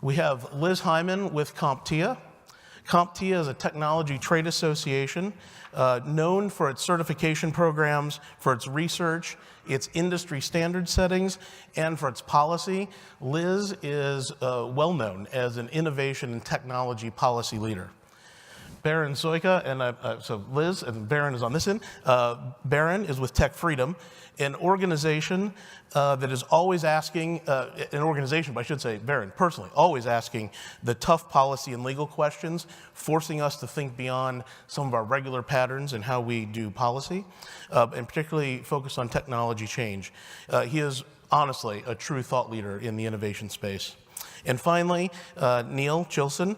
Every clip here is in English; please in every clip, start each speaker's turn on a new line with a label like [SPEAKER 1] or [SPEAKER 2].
[SPEAKER 1] We have Liz Hyman with CompTIA. CompTIA is a technology trade association known for its certification programs, for its research, its industry standard settings, and for its policy. Liz is well known as an innovation and technology policy leader. Berin, Szoka, and so Liz and Berin is on this end. Berin is with Tech Freedom, an organization that is always asking, an organization, but I should say Berin personally, always asking the tough policy and legal questions, forcing us to think beyond some of our regular patterns in how we do policy, and particularly focus on technology change. He is honestly a true thought leader in the innovation space. And finally, Neil Chilson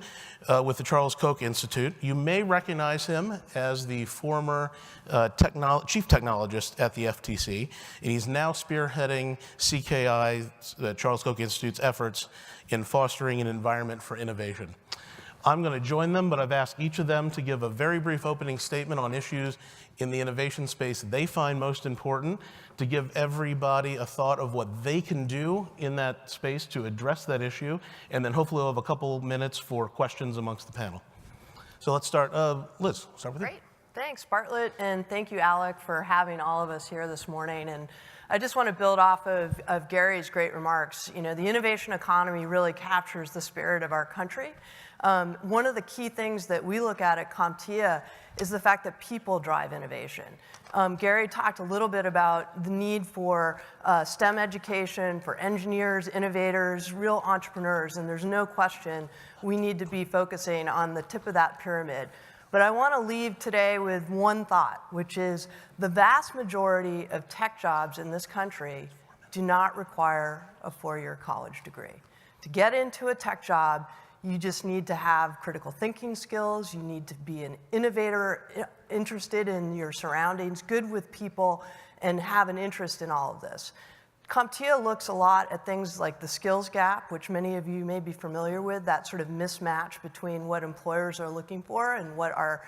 [SPEAKER 1] with the Charles Koch Institute. You may recognize him as the former chief technologist at the FTC, and he's now spearheading CKI, the Charles Koch Institute's efforts in fostering an environment for innovation. I'm going to join them, but I've asked each of them to give a very brief opening statement on issues in the innovation space they find most important, to give everybody a thought of what they can do in that space to address that issue, and then hopefully we'll have a couple minutes for questions amongst the panel. So let's start. Liz, start with you.
[SPEAKER 2] Great. Thanks, Bartlett, and thank you, Alec, for having all of us here this morning. And I just want to build off of Gary's great remarks. You know, the innovation economy really captures the spirit of our country. One of the key things that we look at CompTIA is the fact that people drive innovation. Gary talked a little bit about the need for STEM education, for engineers, innovators, real entrepreneurs, and there's no question we need to be focusing on the tip of that pyramid. But I want to leave today with one thought, which is the vast majority of tech jobs in this country do not require a four-year college degree. To get into a tech job, you just need to have critical thinking skills. You need to be an innovator, interested in your surroundings, good with people, and have an interest in all of this. CompTIA looks a lot at things like the skills gap, which many of you may be familiar with, that sort of mismatch between what employers are looking for and what our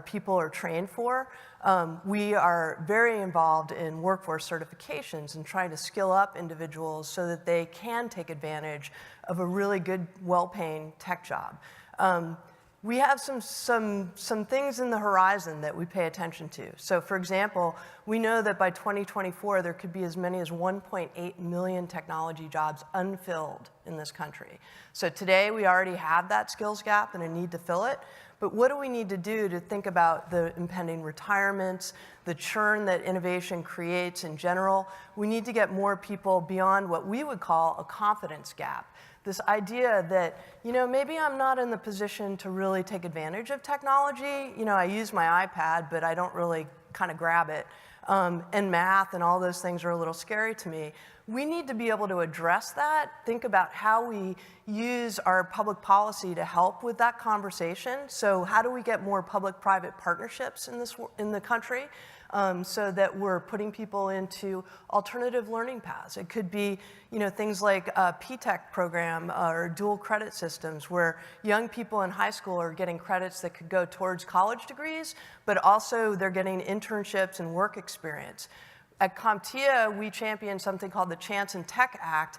[SPEAKER 2] people are trained for. We are very involved in workforce certifications and trying to skill up individuals so that they can take advantage of a really good, well-paying tech job. We have some things in the horizon that we pay attention to. So for example, we know that by 2024, there could be as many as 1.8 million technology jobs unfilled in this country. So today, we already have that skills gap and a need to fill it. But what do we need to do to think about the impending retirements, the churn that innovation creates in general? We need to get more people beyond what we would call a confidence gap. This idea that, you know, maybe I'm not in the position to really take advantage of technology. You know, I use my iPad, but I don't really kind of grab it. And math and all those things are a little scary to me. We need to be able to address that, think about how we use our public policy to help with that conversation. So how do we get more public-private partnerships in the country so that we're putting people into alternative learning paths? It could be, you know, things like a P-Tech program or dual credit systems where young people in high school are getting credits that could go towards college degrees, but also they're getting internships and work experience. At CompTIA, we champion something called the Chance and Tech Act,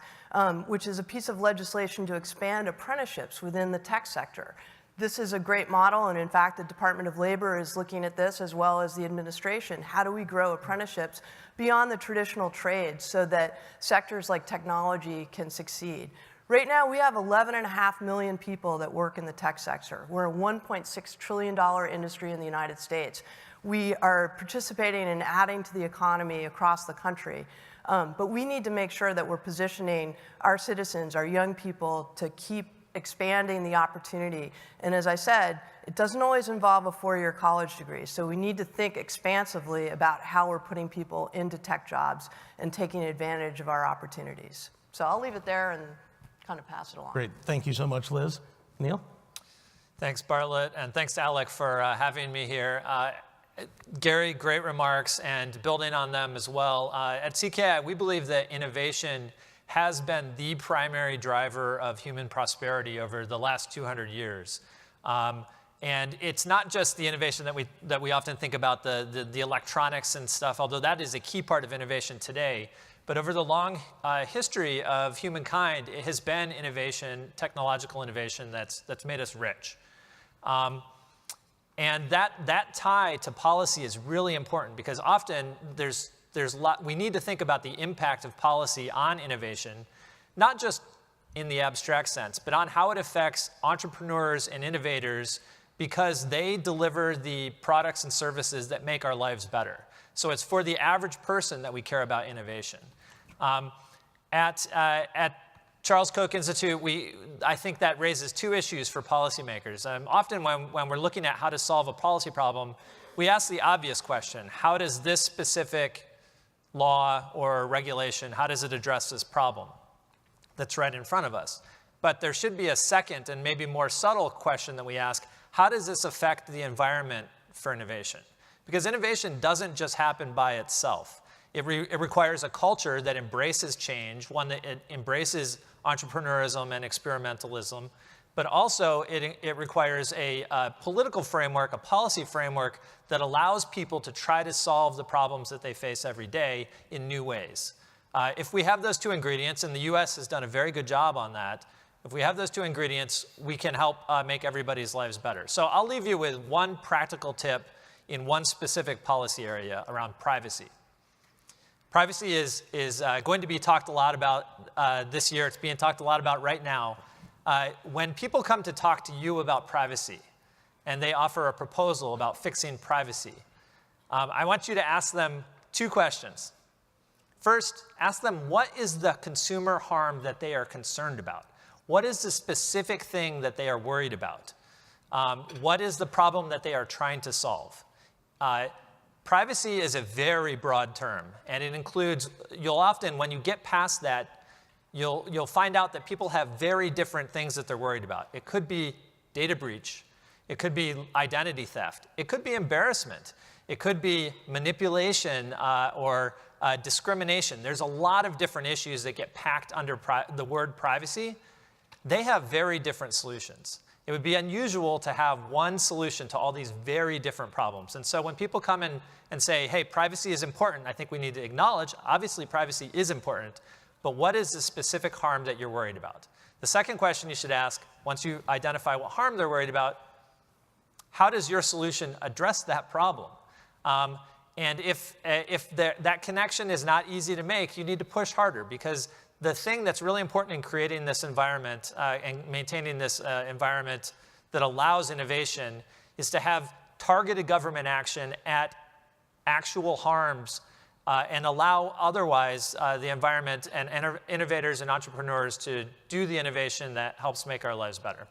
[SPEAKER 2] which is a piece of legislation to expand apprenticeships within the tech sector. This is a great model, and in fact, the Department of Labor is looking at this as well as the administration. How do we grow apprenticeships beyond the traditional trades so that sectors like technology can succeed? Right now, we have 11.5 million people that work in the tech sector. We're a $1.6 trillion industry in the United States. We are participating and adding to the economy across the country. But we need to make sure that we're positioning our citizens, our young people, to keep expanding the opportunity. And as I said, it doesn't always involve a four-year college degree. So we need to think expansively about how we're putting people into tech jobs and taking advantage of our opportunities. So I'll leave it there and kind of pass it along.
[SPEAKER 1] Great. Thank you so much, Liz. Neil?
[SPEAKER 3] Thanks, Bartlett, and thanks to Alec for having me here. Gary, great remarks, and building on them as well. At CKI, we believe that innovation has been the primary driver of human prosperity over the last 200 years. And it's not just the innovation that we often think about, the electronics and stuff, although that is a key part of innovation today. But over the long history of humankind, it has been innovation, technological innovation, that's made us rich. And that tie to policy is really important because often we need to think about the impact of policy on innovation, not just in the abstract sense, but on how it affects entrepreneurs and innovators because they deliver the products and services that make our lives better. So it's for the average person that we care about innovation. At Charles Koch Institute, I think that raises two issues for policymakers. Often when we're looking at how to solve a policy problem, we ask the obvious question: how does this specific law or regulation, how does it address this problem that's right in front of us? But there should be a second and maybe more subtle question that we ask: how does this affect the environment for innovation? Because innovation doesn't just happen by itself. It requires a culture that embraces change, one that embraces entrepreneurism and experimentalism, but also it requires a political framework, a policy framework that allows people to try to solve the problems that they face every day in new ways. If we have those two ingredients, and the US has done a very good job on that, if we have those two ingredients, we can help make everybody's lives better. So I'll leave you with one practical tip in one specific policy area around privacy. Privacy is going to be talked a lot about this year. It's being talked a lot about right now. When people come to talk to you about privacy and they offer a proposal about fixing privacy, I want you to ask them two questions. First, ask them what is the consumer harm that they are concerned about? What is the specific thing that they are worried about? What is the problem that they are trying to solve? Privacy is a very broad term, and it includes, you'll often, when you get past that, you'll find out that people have very different things that they're worried about. It could be data breach. It could be identity theft. It could be embarrassment. It could be manipulation or discrimination. There's a lot of different issues that get packed under the word privacy. They have very different solutions. It would be unusual to have one solution to all these very different problems. And so when people come in and say, hey, privacy is important, I think we need to acknowledge, obviously privacy is important, but what is the specific harm that you're worried about? The second question you should ask, once you identify what harm they're worried about, how does your solution address that problem? And if that connection is not easy to make, you need to push harder, because the thing that's really important in creating this environment and maintaining this environment that allows innovation is to have targeted government action at actual harms and allow otherwise the environment and innovators and entrepreneurs to do the innovation that helps make our lives better.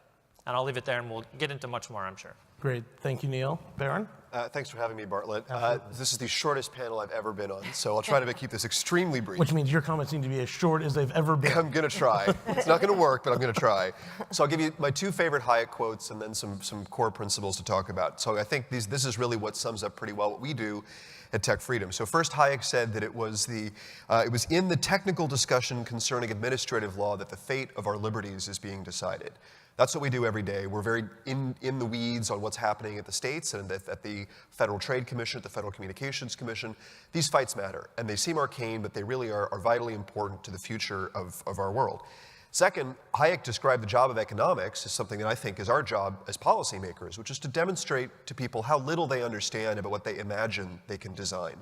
[SPEAKER 3] And I'll leave it there, and we'll get into much more, I'm sure.
[SPEAKER 1] Great. Thank you, Neil. Berin?
[SPEAKER 4] Thanks for having me, Bartlett. This is the shortest panel I've ever been on, so I'll try to keep this extremely brief.
[SPEAKER 1] Which means your comments need to be as short as they've ever been.
[SPEAKER 4] I'm going to try. It's not going to work, but I'm going to try. So I'll give you my two favorite Hayek quotes and then some core principles to talk about. So I think this is really what sums up pretty well what we do at Tech Freedom. So first, Hayek said that it was in the technical discussion concerning administrative law that the fate of our liberties is being decided. That's what we do every day. We're very in the weeds on what's happening at the states and at the Federal Trade Commission, at the Federal Communications Commission. These fights matter, and they seem arcane, but they really are vitally important to the future of our world. Second, Hayek described the job of economics as something that I think is our job as policymakers, which is to demonstrate to people how little they understand about what they imagine they can design,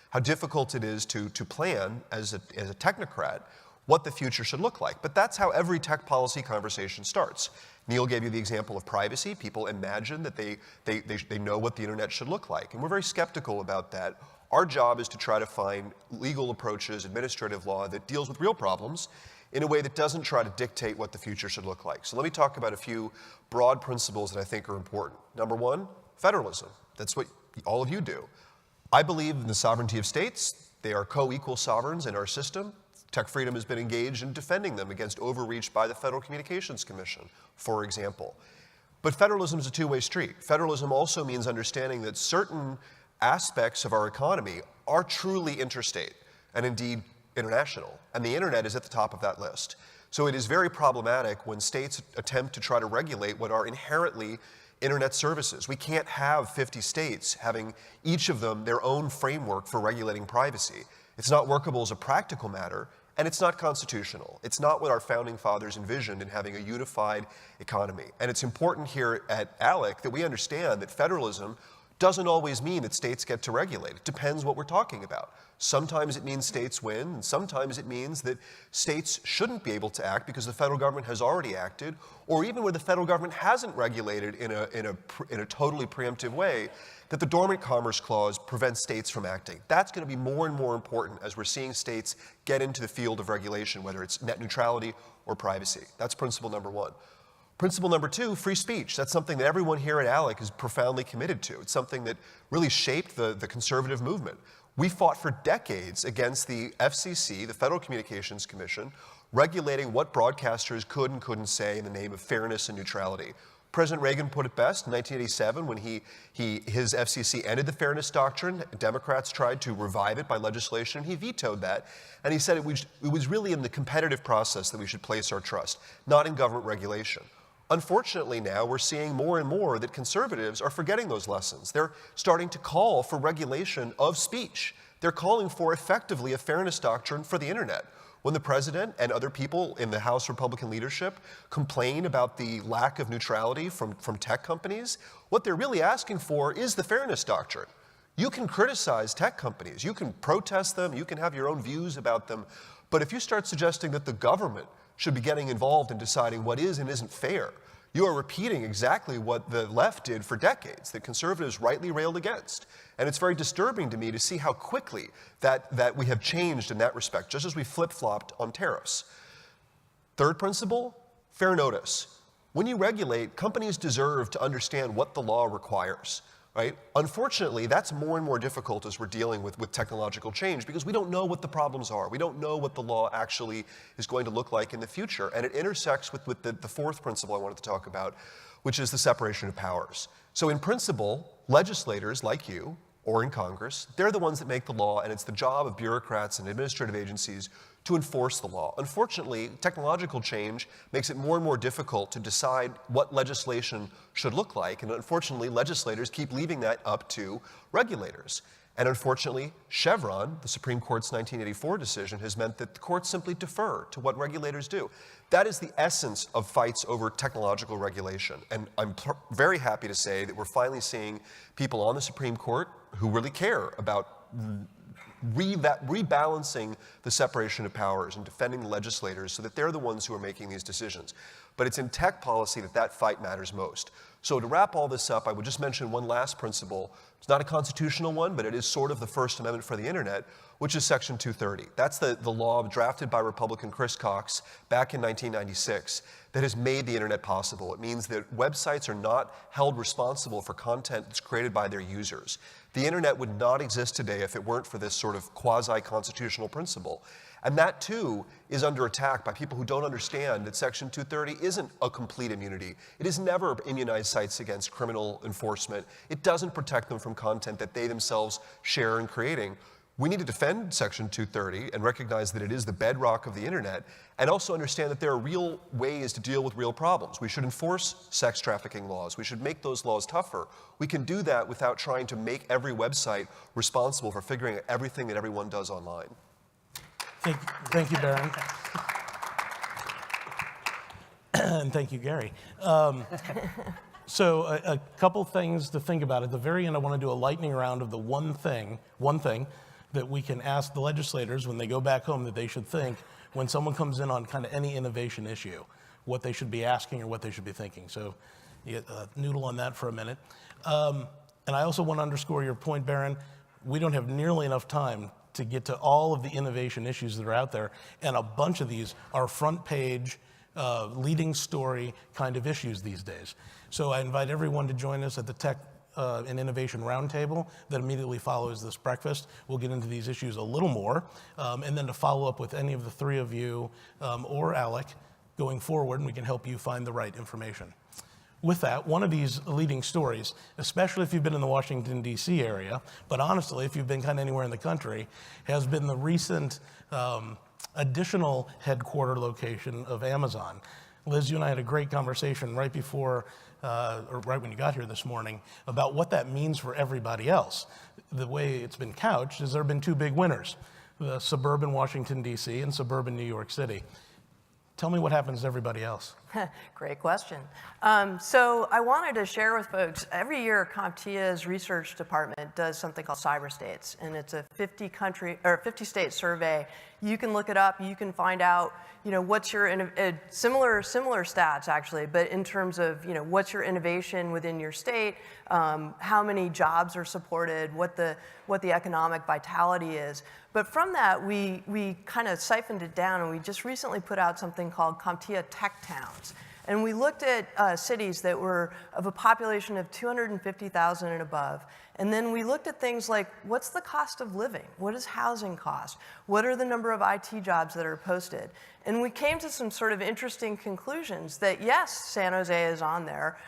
[SPEAKER 4] how difficult it is to plan as a technocrat what the future should look like. But that's how every tech policy conversation starts. Neil gave you the example of privacy. People imagine that they know what the internet should look like, and we're very skeptical about that. Our job is to try to find legal approaches, administrative law that deals with real problems in a way that doesn't try to dictate what the future should look like. So let me talk about a few broad principles that I think are important. Number one, federalism. That's what all of you do. I believe in the sovereignty of states. They are co-equal sovereigns in our system. Tech Freedom has been engaged in defending them against overreach by the Federal Communications Commission, for example. But federalism is a two-way street. Federalism also means understanding that certain aspects of our economy are truly interstate and indeed international, and the internet is at the top of that list. So it is very problematic when states attempt to try to regulate what are inherently internet services. We can't have 50 states having each of them their own framework for regulating privacy. It's not workable as a practical matter, and it's not constitutional. It's not what our founding fathers envisioned in having a unified economy. And it's important here at ALEC that we understand that federalism doesn't always mean that states get to regulate. It depends what we're talking about. Sometimes it means states win, and sometimes it means that states shouldn't be able to act because the federal government has already acted, or even where the federal government hasn't regulated in a totally preemptive way, that the Dormant Commerce Clause prevents states from acting. That's going to be more and more important as we're seeing states get into the field of regulation, whether it's net neutrality or privacy. That's principle number one. Principle number two, free speech. That's something that everyone here at ALEC is profoundly committed to. It's something that really shaped the conservative movement. We fought for decades against the FCC, the Federal Communications Commission, regulating what broadcasters could and couldn't say in the name of fairness and neutrality. President Reagan put it best in 1987 when his FCC ended the fairness doctrine. Democrats tried to revive it by legislation, and he vetoed that. And he said it was really in the competitive process that we should place our trust, not in government regulation. Unfortunately now, we're seeing more and more that conservatives are forgetting those lessons. They're starting to call for regulation of speech. They're calling for effectively a fairness doctrine for the internet. When the president and other people in the House Republican leadership complain about the lack of neutrality from tech companies, what they're really asking for is the fairness doctrine. You can criticize tech companies, you can protest them, you can have your own views about them, but if you start suggesting that the government should be getting involved in deciding what is and isn't fair, you are repeating exactly what the left did for decades, that conservatives rightly railed against. And it's very disturbing to me to see how quickly that we have changed in that respect, just as we flip-flopped on tariffs. Third principle, fair notice. When you regulate, companies deserve to understand what the law requires. Right? Unfortunately, that's more and more difficult as we're dealing with technological change because we don't know what the problems are. We don't know what the law actually is going to look like in the future. And it intersects with the fourth principle I wanted to talk about, which is the separation of powers. So in principle, legislators like you, or in Congress, they're the ones that make the law, and it's the job of bureaucrats and administrative agencies to enforce the law. Unfortunately, technological change makes it more and more difficult to decide what legislation should look like, and unfortunately, legislators keep leaving that up to regulators. And unfortunately, Chevron, the Supreme Court's 1984 decision, has meant that the courts simply defer to what regulators do. That is the essence of fights over technological regulation. And I'm very happy to say that we're finally seeing people on the Supreme Court who really care about rebalancing the separation of powers and defending the legislators so that they're the ones who are making these decisions. But it's in tech policy that fight matters most. So to wrap all this up, I would just mention one last principle. It's not a constitutional one, but it is sort of the First Amendment for the internet, which is Section 230. That's the law drafted by Republican Chris Cox back in 1996 that has made the internet possible. It means that websites are not held responsible for content that's created by their users. The internet would not exist today if it weren't for this sort of quasi-constitutional principle. And that, too, is under attack by people who don't understand that Section 230 isn't a complete immunity. It has never immunized sites against criminal enforcement. It doesn't protect them from content that they themselves share in creating. We need to defend Section 230 and recognize that it is the bedrock of the internet, and also understand that there are real ways to deal with real problems. We should enforce sex trafficking laws. We should make those laws tougher. We can do that without trying to make every website responsible for figuring out everything that everyone does online.
[SPEAKER 1] Thank you, Berin. And thank you, Gary. So a couple things to think about. At the very end, I want to do a lightning round of the one thing that we can ask the legislators when they go back home that they should think when someone comes in on kind of any innovation issue, what they should be asking or what they should be thinking. So you noodle on that for a minute. And I also want to underscore your point, Berin. We don't have nearly enough time to get to all of the innovation issues that are out there, and a bunch of these are front page, leading story kind of issues these days. So I invite everyone to join us at the Tech and Innovation Roundtable that immediately follows this breakfast. We'll get into these issues a little more, and then to follow up with any of the three of you or Alec going forward, and we can help you find the right information. With that, one of these leading stories, especially if you've been in the Washington, D.C. area, but honestly, if you've been kind of anywhere in the country, has been the recent additional headquarter location of Amazon. Liz, you and I had a great conversation right before, or right when you got here this morning, about what that means for everybody else. The way it's been couched is there have been two big winners. suburban Washington, D.C., and suburban New York City. Tell me what happens to everybody else.
[SPEAKER 2] Great question. So I wanted to share with folks, every year CompTIA's research department does something called Cyber States, and it's a 50-state survey. You can look it up. You can find out, what's your similar stats actually, but in terms of what's your innovation within your state, how many jobs are supported, what the economic vitality is. But from that, we kind of siphoned it down, and we just recently put out something called CompTIA Tech Towns. And we looked at cities that were of a population of 250,000 and above. And then we looked at things like, what's the cost of living? What does housing cost? What are the number of IT jobs that are posted? And we came to some sort of interesting conclusions that, yes, San Jose is on there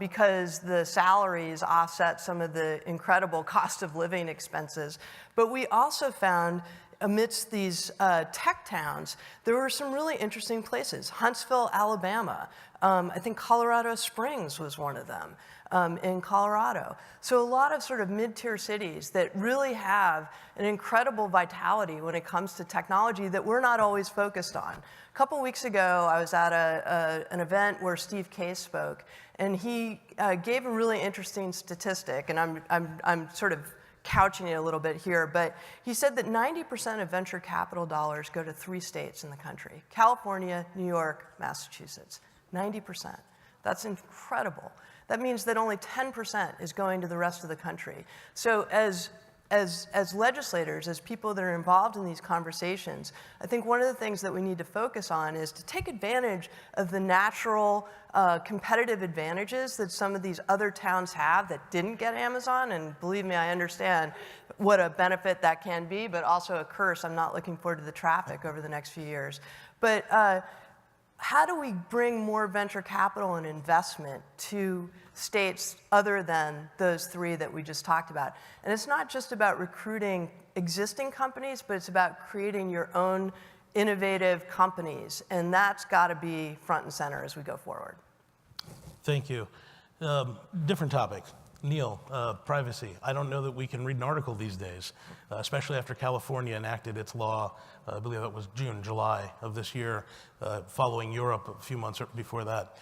[SPEAKER 2] because the salaries offset some of the incredible cost of living expenses. But we also found amidst these tech towns, there were some really interesting places. Huntsville, Alabama. I think Colorado Springs was one of them in Colorado. So a lot of sort of mid-tier cities that really have an incredible vitality when it comes to technology that we're not always focused on. A couple weeks ago, I was at an event where Steve Case spoke, and he gave a really interesting statistic, and I'm sort of couching it a little bit here, but he said that 90% of venture capital dollars go to 3 states in the country: California, New York, Massachusetts. 90%. That's incredible. That means that only 10% is going to the rest of the country. So as legislators, as people that are involved in these conversations, I think one of the things that we need to focus on is to take advantage of the natural competitive advantages that some of these other towns have that didn't get Amazon. And believe me, I understand what a benefit that can be, but also a curse. I'm not looking forward to the traffic over the next few years. But how do we bring more venture capital and investment to states other than those 3 that we just talked about? And it's not just about recruiting existing companies, but it's about creating your own innovative companies. And that's got to be front and center as we go forward.
[SPEAKER 1] Thank you. Different topic. Neil, privacy. I don't know that we can read an article these days, especially after California enacted its law, I believe it was July of this year, following Europe a few months before that.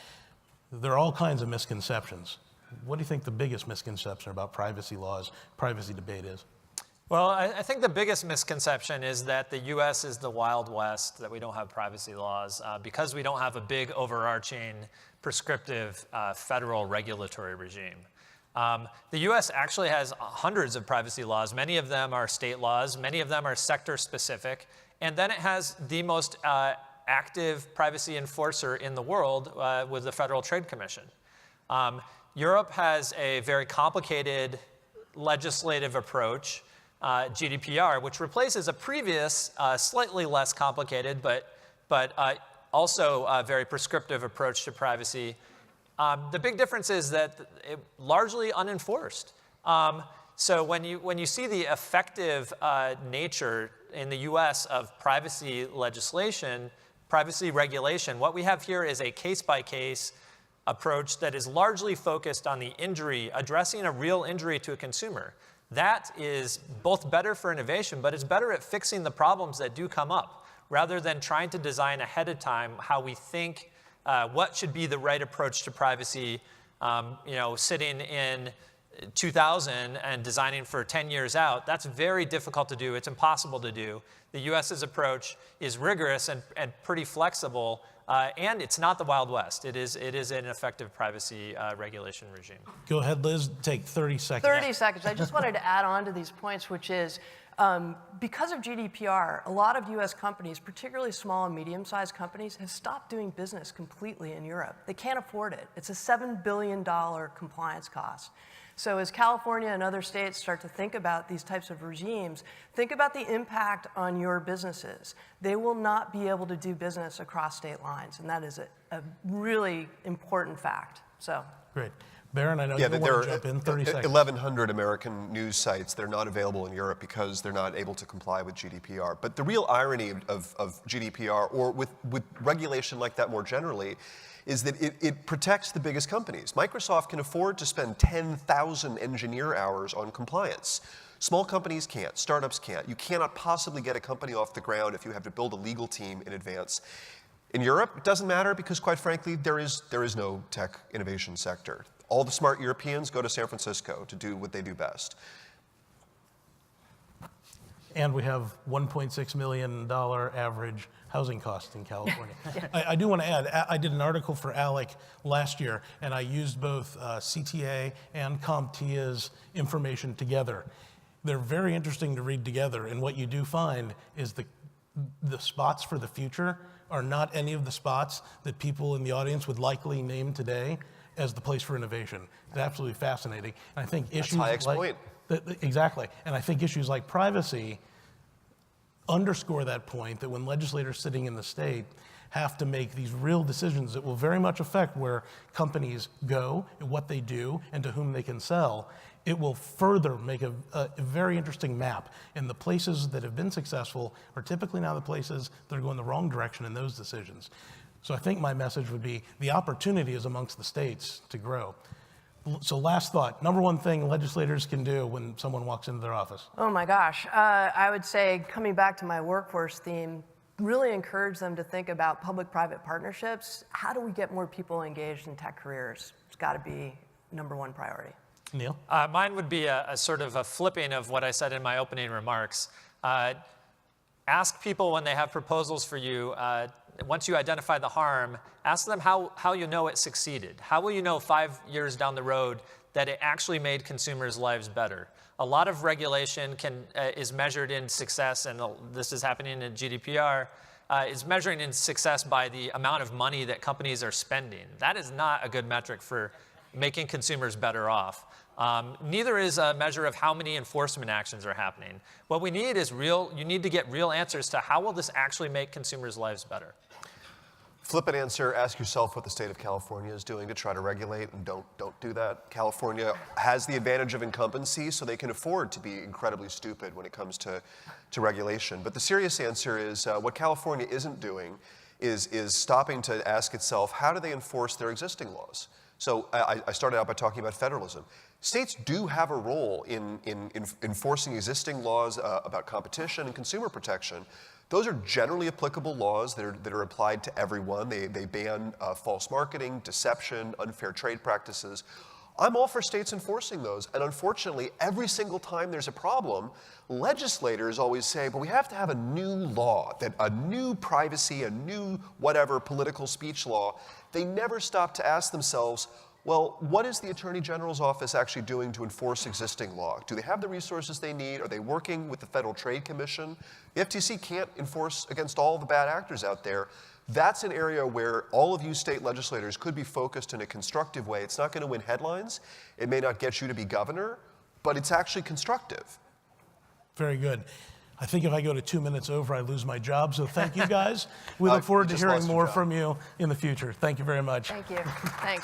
[SPEAKER 1] There are all kinds of misconceptions. What do you think the biggest misconception about privacy laws, privacy debate is?
[SPEAKER 3] Well, I think the biggest misconception is that the U.S. is the Wild West, that we don't have privacy laws, because we don't have a big overarching prescriptive federal regulatory regime. The U.S. actually has hundreds of privacy laws. Many of them are state laws. Many of them are sector-specific. And then it has the most active privacy enforcer in the world with the Federal Trade Commission. Europe has a very complicated legislative approach, GDPR, which replaces a previous, slightly less complicated, but also a very prescriptive approach to privacy. The big difference is that it's largely unenforced. So when you see the effective nature in the U.S. of privacy legislation, privacy regulation, what we have here is a case-by-case approach that is largely focused on the injury, addressing a real injury to a consumer. That is both better for innovation, but it's better at fixing the problems that do come up, rather than trying to design ahead of time how we think what should be the right approach to privacy, sitting in 2000 and designing for 10 years out. That's very difficult to do. It's impossible to do. The U.S.'s approach is rigorous and pretty flexible, and it's not the Wild West. It is an effective privacy regulation regime.
[SPEAKER 1] Go ahead, Liz. Take 30 seconds.
[SPEAKER 2] 30 seconds. I just wanted to add on to these points, which is because of GDPR, a lot of U.S. companies, particularly small and medium-sized companies, have stopped doing business completely in Europe. They can't afford it. It's a $7 billion compliance cost. So as California and other states start to think about these types of regimes, think about the impact on your businesses. They will not be able to do business across state lines, and that is a really important fact. So
[SPEAKER 1] great. Berin, I know you want to jump in. 30 seconds. 1,100
[SPEAKER 4] American news sites. They're not available in Europe because they're not able to comply with GDPR. But the real irony of GDPR, or with regulation like that more generally, is that it protects the biggest companies. Microsoft can afford to spend 10,000 engineer hours on compliance. Small companies can't, startups can't. You cannot possibly get a company off the ground if you have to build a legal team in advance. In Europe, it doesn't matter because, quite frankly, there is no tech innovation sector. All the smart Europeans go to San Francisco to do what they do best.
[SPEAKER 1] And we have $1.6 million average housing costs in California. I do want to add, I did an article for ALEC last year, and I used both CTA and CompTIA's information together. They're very interesting to read together, and what you do find is the spots for the future are not any of the spots that people in the audience would likely name today as the place for innovation. It's absolutely fascinating. And I think issues
[SPEAKER 4] Hayek's point.
[SPEAKER 1] Exactly. And I think issues like privacy underscore that point, that when legislators sitting in the state have to make these real decisions that will very much affect where companies go, and what they do, and to whom they can sell, it will further make a very interesting map. And the places that have been successful are typically now the places that are going the wrong direction in those decisions. So I think my message would be the opportunity is amongst the states to grow. So last thought, number one thing legislators can do when someone walks into their office.
[SPEAKER 2] Oh my gosh. I would say, coming back to my workforce theme, really encourage them to think about public-private partnerships. How do we get more people engaged in tech careers? It's got to be number one priority.
[SPEAKER 1] Neil?
[SPEAKER 3] Mine would be a sort of a flipping of what I said in my opening remarks. Ask people when they have proposals for you, once you identify the harm, ask them how you know it succeeded. How will you know 5 years down the road that it actually made consumers' lives better? A lot of regulation is measured in success, and this is happening in GDPR, is measuring in success by the amount of money that companies are spending. That is not a good metric for making consumers better off. Neither is a measure of how many enforcement actions are happening. What we need is you need to get real answers to how will this actually make consumers' lives better.
[SPEAKER 4] Flip an answer, ask yourself what the state of California is doing to try to regulate, and don't do that. California has the advantage of incumbency, so they can afford to be incredibly stupid when it comes to regulation. But the serious answer is what California isn't doing is stopping to ask itself, how do they enforce their existing laws? So I started out by talking about federalism. States do have a role in enforcing existing laws about competition and consumer protection. Those are generally applicable laws that are applied to everyone. They ban false marketing, deception, unfair trade practices. I'm all for states enforcing those. And unfortunately, every single time there's a problem, legislators always say, but we have to have a new law, a new privacy, a new whatever political speech law. They never stop to ask themselves, well, what is the Attorney General's office actually doing to enforce existing law? Do they have the resources they need? Are they working with the Federal Trade Commission? The FTC can't enforce against all the bad actors out there. That's an area where all of you state legislators could be focused in a constructive way. It's not going to win headlines. It may not get you to be governor, but it's actually constructive.
[SPEAKER 1] Very good. I think if I go to 2 minutes over, I lose my job. So thank you, guys. We look forward to hearing more from you in the future. Thank you very much.
[SPEAKER 2] Thank you. Thanks.